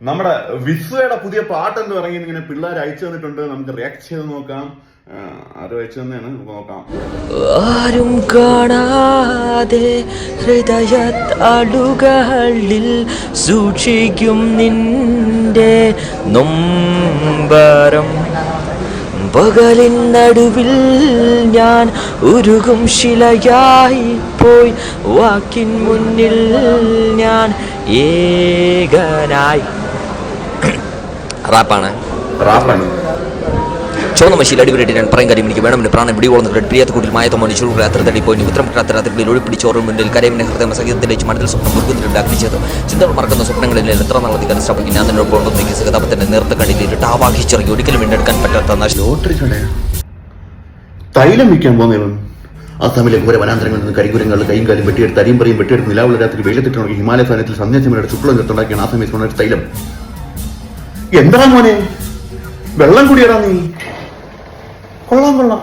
നമ്മുടെ വിശ്വയുടെ പുതിയ പാട്ടെന്ന് ഇറങ്ങി ഇങ്ങനെ പിള്ളേർ അയച്ചു തന്നിട്ടുണ്ട്. നമുക്ക് റിയാക്ട് ചെയ്ത് നോക്കാം. ആരും അയച്ചു തന്നെയാണ്, നമുക്ക് നോക്കാം. ആരും കാണാതെ ഹൃദയത്താളുകളിൽ സൂക്ഷിക്കും നിന്റെ നൊമ്പരം. പകലിൻ നടുവിൽ ഞാൻ ഉരുകും ശിലയായി പോയി, വാക്കിൻ മുന്നിൽ ഞാൻ ഏകനായി. റാപ്പാണ്. ചുവന്ന മഷിയിൽ അടിപൊളിയായിട്ട് ഞാൻ പറയും കാര്യം എനിക്ക് വേണം. പ്രാണം പിടി പോകുന്ന പ്രിയത്തെ കൂട്ടിൽ മായത്തമ്മ ചുരുൾ രാത്രി തടി പോയി ഉത്തരമിട്ടാത്തിൽ ഒളിപ്പിടിച്ചോറും മുന്നിൽ കരവിനെ ഹൃദയം സഹിതത്തിലേക്ക് മനസ്സിൽ സ്വപ്നം മുറുകുന്നിട്ടുണ്ട് അഗ്നിച്ചത്. ചിന്തകൾ മറക്കുന്ന സ്വപ്നങ്ങളിൽ എത്ര നാളത്തേക്ക് അനുശ്രമിക്കും ഞാൻ നിന്നോട് കൊണ്ടുവന്നേക്ക് സഹതാപത്തിന്റെ നേരത്തെ കണ്ടിട്ട് ആവാഹിച്ചിറങ്ങി ഒരിക്കലും വീണ്ടെടുക്കാൻ പറ്റാത്ത തൈലം വിൽക്കാൻ പോകുന്നവൻ ആ സമയത്ത് ഘോര വനാന്തരങ്ങളിൽ നിന്ന് കരികുരങ്ങൾ കൈയും കാലും വെട്ടിയെടുത്ത് അരിയും പറയും വെട്ടിയെടുത്ത് നിലാവുള്ള രാത്രി വെയിലത്തിട്ടുണ്ടെങ്കിൽ ഹിമാലയ സാധനത്തിൽ സന്യാസിമാരുടെ ശുക്ലം ചേർത്തുണ്ടാക്കിയാണ് ആ സമയത്ത് തൈലം. എന്താ മോനെ വെള്ളം കുടിയടാ നീ. കൊള്ളാം.